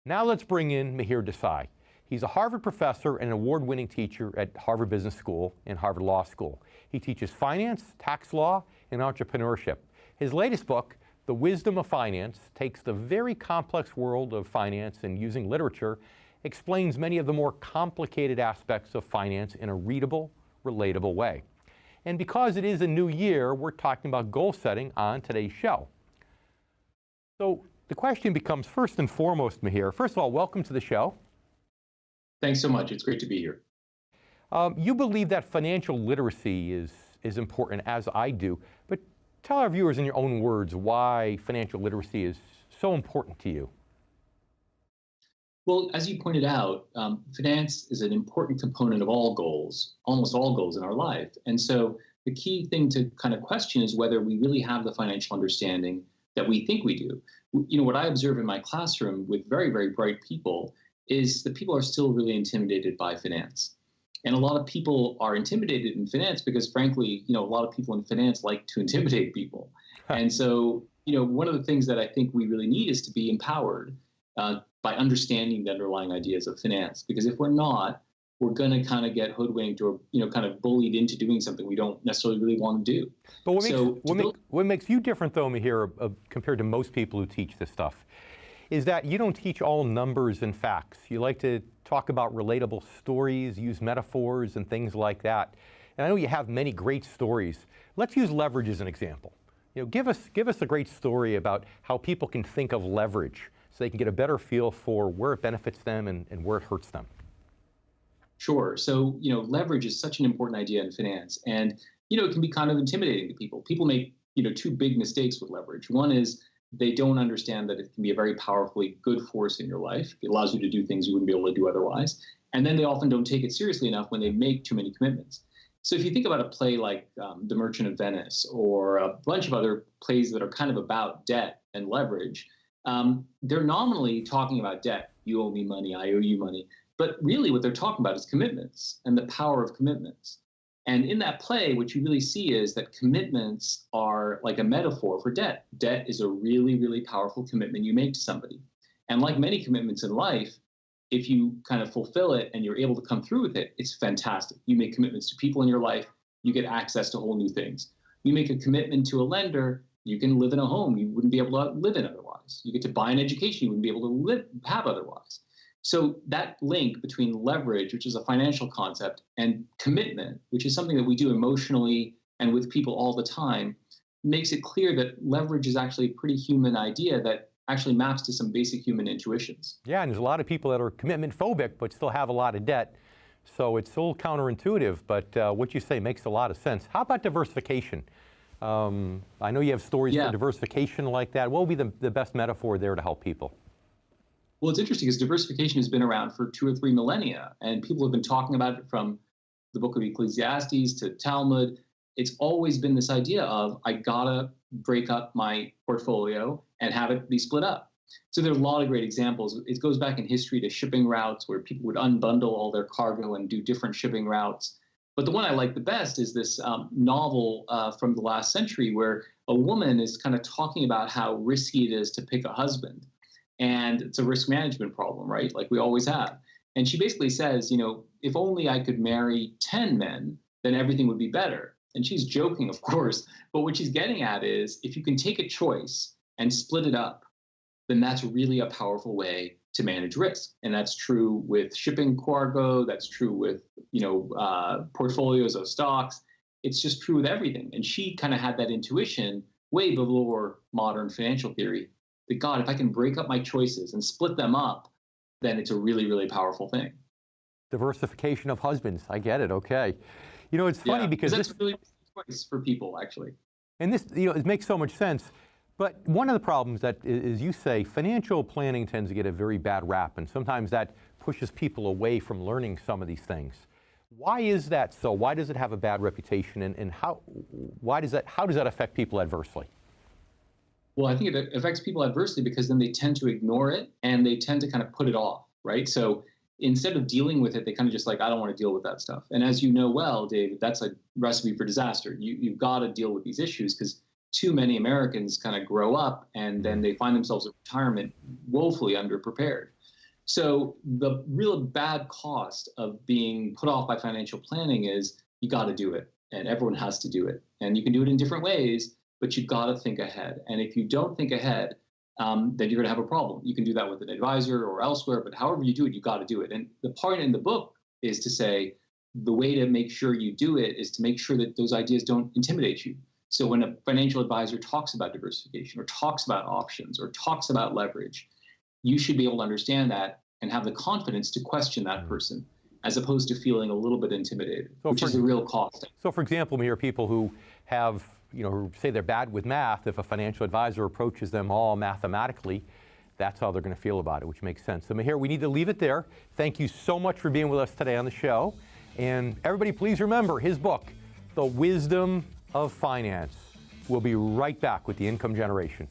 Now let's bring in Mihir Desai. He's a Harvard professor and an award-winning teacher at Harvard Business School and Harvard Law School. He teaches finance, tax law, and entrepreneurship. His latest book, The Wisdom of Finance, takes the very complex world of finance and using literature, explains many of the more complicated aspects of finance in a readable, relatable way. And because it is a new year, we're talking about goal setting on today's show. So the question becomes, first and foremost, Mihir, first of all, welcome to the show. Thanks so much. It's great to be here. You believe that financial literacy is important, as I do, but tell our viewers in your own words why financial literacy is so important to you. Well, as you pointed out, finance is an important component of all goals, almost all goals in our life. And so the key thing to kind of question is whether we really have the financial understanding that we think we do. You know, what I observe in my classroom with very, very bright people is that people are still really intimidated by finance. And a lot of people are intimidated in finance because, frankly, you know, a lot of people in finance like to intimidate people. And so, you know, one of the things that I think we really need is to be empowered by understanding the underlying ideas of finance. Because if we're not, we're going to kind of get hoodwinked or, you know, kind of bullied into doing something we don't necessarily really want to do. But what makes you different, though, Mihir, compared to most people who teach this stuff, is that you don't teach all numbers and facts. You like to talk about relatable stories, use metaphors and things like that. And I know you have many great stories. Let's use leverage as an example. You know, give us a great story about how people can think of leverage so they can get a better feel for where it benefits them and where it hurts them. Sure. So, you know, leverage is such an important idea in finance. And, you know, it can be kind of intimidating to people. People make, you know, two big mistakes with leverage. One is they don't understand that it can be a very powerfully good force in your life. It allows you to do things you wouldn't be able to do otherwise. And then they often don't take it seriously enough when they make too many commitments. So if you think about a play like The Merchant of Venice or a bunch of other plays that are kind of about debt and leverage, they're nominally talking about debt. You owe me money, I owe you money. But really what they're talking about is commitments and the power of commitments. And in that play, what you really see is that commitments are like a metaphor for debt. Debt is a really, really powerful commitment you make to somebody. And like many commitments in life, if you kind of fulfill it and you're able to come through with it, it's fantastic. You make commitments to people in your life, you get access to whole new things. You make a commitment to a lender, you can live in a home you wouldn't be able to live in otherwise. You get to buy an education you wouldn't be able to have otherwise. So that link between leverage, which is a financial concept, and commitment, which is something that we do emotionally and with people all the time, makes it clear that leverage is actually a pretty human idea that actually maps to some basic human intuitions. Yeah, and there's a lot of people that are commitment phobic but still have a lot of debt. So it's a little counterintuitive, but what you say makes a lot of sense. How about diversification? I know you have stories for diversification like that. What would be the best metaphor there to help people? Well, it's interesting because diversification has been around for 2 or 3 millennia, and people have been talking about it from the book of Ecclesiastes to Talmud. It's always been this idea of, I gotta break up my portfolio and have it be split up. So there are a lot of great examples. It goes back in history to shipping routes where people would unbundle all their cargo and do different shipping routes. But the one I like the best is this novel from the last century where a woman is kind of talking about how risky it is to pick a husband. And it's a risk management problem, right? Like we always have. And she basically says, you know, if only I could marry 10 men, then everything would be better. And she's joking, of course. But what she's getting at is if you can take a choice and split it up, then that's really a powerful way to manage risk. And that's true with shipping cargo. That's true with, you know, portfolios of stocks. It's just true with everything. And she kind of had that intuition way before modern financial theory. That God, if I can break up my choices and split them up, then it's a really, really powerful thing. Diversification of husbands. I get it. Okay. You know, it's funny because that's really a choice for people, actually. And this, you know, it makes so much sense. But one of the problems that is, you say, financial planning tends to get a very bad rap, and sometimes that pushes people away from learning some of these things. Why is that so? Why does it have a bad reputation, and how does that affect people adversely? Well, I think it affects people adversely because then they tend to ignore it and they tend to kind of put it off, right? So instead of dealing with it, they kind of just like, I don't want to deal with that stuff. And as you know well, David, that's a recipe for disaster. You've got to deal with these issues because too many Americans kind of grow up and then they find themselves in retirement woefully underprepared. So the real bad cost of being put off by financial planning is you got to do it, and everyone has to do it. And you can do it in different ways, but you got to think ahead. And if you don't think ahead, then you're going to have a problem. You can do that with an advisor or elsewhere, but however you do it, you got to do it. And the part in the book is to say the way to make sure you do it is to make sure that those ideas don't intimidate you. So when a financial advisor talks about diversification or talks about options or talks about leverage, you should be able to understand that and have the confidence to question that person, as opposed to feeling a little bit intimidated, which is the real cost. So for example, we hear people who have, who say they're bad with math. If a financial advisor approaches them all mathematically, that's how they're going to feel about it, which makes sense. So Mihir, we need to leave it there. Thank you so much for being with us today on the show. And everybody, please remember his book, The Wisdom of Finance. We'll be right back with The Income Generation.